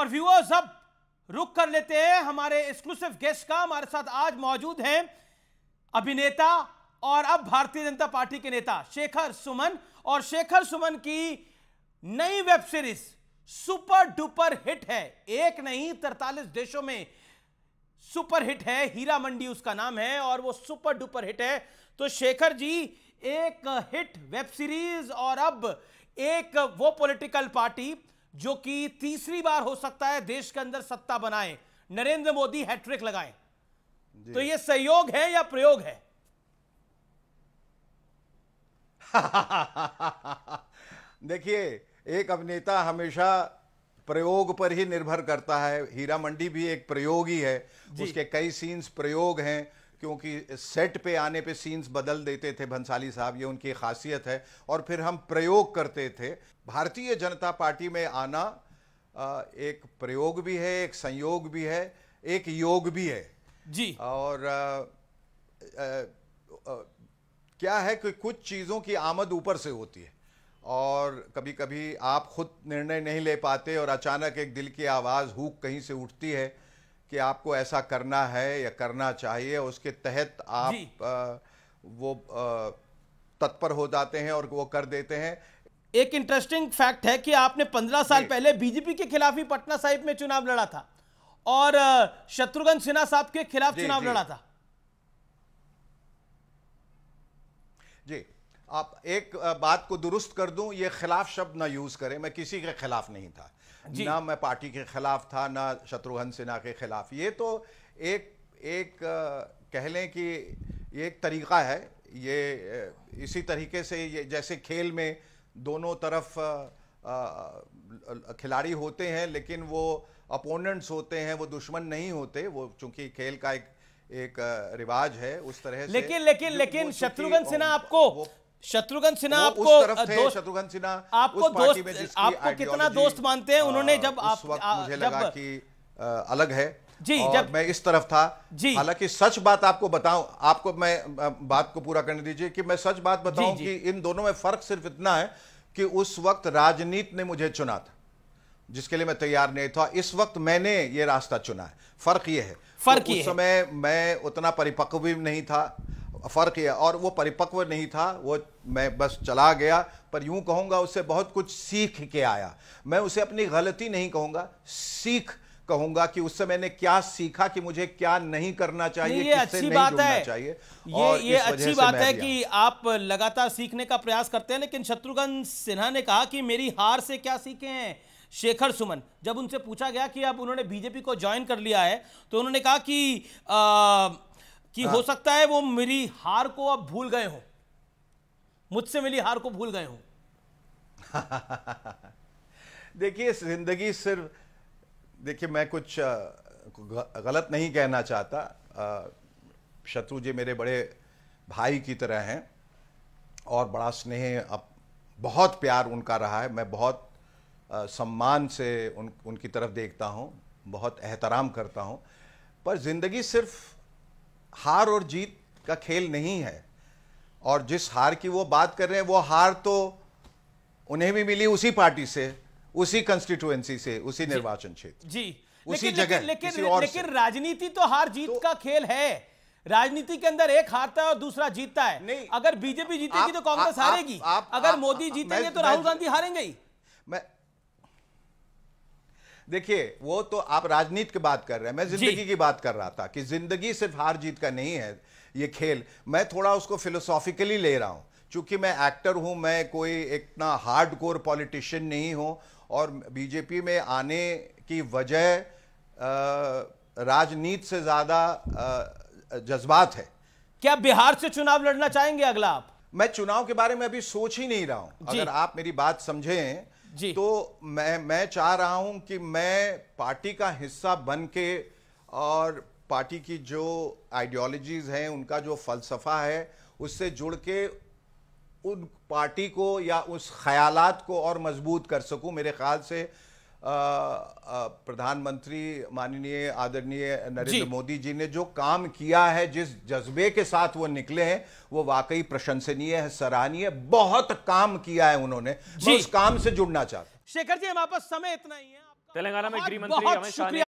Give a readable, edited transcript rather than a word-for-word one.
और व्यूअर्स, अब रुक कर लेते हैं हमारे एक्सक्लूसिव गेस्ट का। हमारे साथ आज मौजूद हैं अभिनेता और अब भारतीय जनता पार्टी के नेता शेखर सुमन, और शेखर सुमन की नई web series super duper hit है। एक नहीं 43 देशों में सुपर हिट है, हीरा मंडी उसका नाम है और वो सुपर डुपर हिट है। तो शेखर जी, एक हिट वेब सीरीज और अब एक वो पॉलिटिकल पार्टी जो कि तीसरी बार हो सकता है देश के अंदर सत्ता बनाए, नरेंद्र मोदी हैट्रिक लगाए, तो ये सहयोग है या प्रयोग है? देखिए, एक अभिनेता हमेशा प्रयोग पर ही निर्भर करता है। हीरा मंडी भी एक प्रयोग ही है, उसके कई सीन्स प्रयोग हैं, क्योंकि सेट पे आने पे सीन्स बदल देते थे भंसाली साहब, ये उनकी खासियत है, और फिर हम प्रयोग करते थे। भारतीय जनता पार्टी में आना एक प्रयोग भी है, एक संयोग भी है, एक योग भी है जी। और क्या है कि कुछ चीज़ों की आमद ऊपर से होती है और कभी कभी आप खुद निर्णय नहीं ले पाते और अचानक एक दिल की आवाज़ हुक कहीं से उठती है कि आपको ऐसा करना है या करना चाहिए, उसके तहत आप वो तत्पर हो जाते हैं और वो कर देते हैं। एक इंटरेस्टिंग फैक्ट है कि आपने 15 साल पहले बीजेपी के खिलाफ ही पटना साहिब में चुनाव लड़ा था और शत्रुघ्न सिन्हा साहब के खिलाफ चुनाव लड़ा था। जी, आप एक बात को दुरुस्त कर दूं, ये खिलाफ शब्द ना यूज करें। मैं किसी के खिलाफ नहीं था, ना मैं पार्टी के खिलाफ था, ना शत्रुघ्न सिन्हा के खिलाफ। ये तो एक कह लें कि ये एक तरीका है। ये इसी तरीके से, ये जैसे खेल में दोनों तरफ खिलाड़ी होते हैं लेकिन वो अपोनेंट्स होते हैं, वो दुश्मन नहीं होते, वो चूंकि खेल का एक रिवाज है उस तरह से। लेकिन शत्रुघ्न सिन्हा आपको शत्रुघ्न सिन्हा आपको दोस्त, शत्रुघ्न सिन्हा आपको दोस्त, आपको कितना दोस्त मानते हैं? उन्होंने जब आप मुझे लगा कि अलग है जी, और जब मैं इस तरफ था जी। हालांकि सच बात आपको बताऊं, आपको मैं बात को पूरा करने दीजिए कि मैं सच बात बताऊं कि इन दोनों में फर्क सिर्फ इतना है कि उस वक्त राजनीति ने मुझे चुना था जिसके लिए मैं तैयार नहीं था। इस वक्त मैंने ये रास्ता चुना है। फर्क ये है, उस समय मैं उतना परिपक्व भी नहीं था, फर्क ये, और वो परिपक्व नहीं था, वो मैं बस चला गया, पर यूं कहूंगा उससे बहुत कुछ सीख के आया। मैं उसे अपनी गलती नहीं कहूंगा, सीख कहूंगा कि उससे मैंने क्या सीखा कि मुझे क्या नहीं करना चाहिए, ये अच्छी बात है, चाहिए। ये अच्छी बात है कि आप लगातार सीखने का प्रयास करते हैं। लेकिन शत्रुघ्न सिन्हा ने कहा कि मेरी हार से क्या सीखे हैं शेखर सुमन। जब उनसे पूछा गया कि अब उन्होंने बीजेपी को ज्वाइन कर लिया है तो उन्होंने कहा कि हो सकता है वो मेरी हार को अब भूल गए हो, मुझसे मिली हार को भूल गए हो। देखिए, जिंदगी सिर्फ, देखिए मैं कुछ गलत नहीं कहना चाहता। शत्रु जी मेरे बड़े भाई की तरह हैं और बड़ा स्नेह, अब बहुत प्यार उनका रहा है। मैं बहुत सम्मान से उनकी तरफ देखता हूँ, बहुत एहतराम करता हूँ। पर ज़िंदगी सिर्फ हार और जीत का खेल नहीं है, और जिस हार की वो बात कर रहे हैं वो हार तो उन्हें भी मिली उसी पार्टी से, उसी कंस्टिट्यूएंसी से, उसी निर्वाचन क्षेत्र जी, उसी जगह। लेकिन राजनीति तो हार जीत का खेल है। राजनीति के अंदर एक हारता है और दूसरा जीतता है। नहीं, अगर बीजेपी जीतेगी तो कांग्रेस हारेगी, अगर मोदी जीतेंगे तो राहुल गांधी हारेंगे ही। मैं देखिए, वो तो आप राजनीति की बात कर रहे हैं, मैं जिंदगी की बात कर रहा था कि जिंदगी सिर्फ हार जीत का नहीं है ये खेल। मैं थोड़ा उसको फिलोसॉफिकली ले रहा हूं, चूंकि मैं एक्टर हूं, मैं कोई इतना हार्डकोर पॉलिटिशियन नहीं हूं, और बीजेपी में आने की वजह राजनीति से ज्यादा जज्बात है। क्या बिहार से चुनाव लड़ना चाहेंगे अगला आप? मैं चुनाव के बारे में अभी सोच ही नहीं रहा हूं। अगर आप मेरी बात समझें तो मैं चाह रहा हूं कि मैं पार्टी का हिस्सा बन के और पार्टी की जो आइडियोलॉजीज हैं, उनका जो फलसफा है, उससे जुड़ के उन पार्टी को या उस ख्यालात को और मजबूत कर सकूं। मेरे ख्याल से प्रधानमंत्री माननीय आदरणीय नरेंद्र मोदी जी ने जो काम किया है, जिस जज्बे के साथ वो निकले हैं, वो वाकई प्रशंसनीय है, सराहनीय। बहुत काम किया है उन्होंने, मैं उस काम से जुड़ना चाहता हूं। शेखर जी, हमारे पास समय इतना ही है। तेलंगाना में बहुत गृह मंत्री बहुत अमित शाह ने शुक्रिया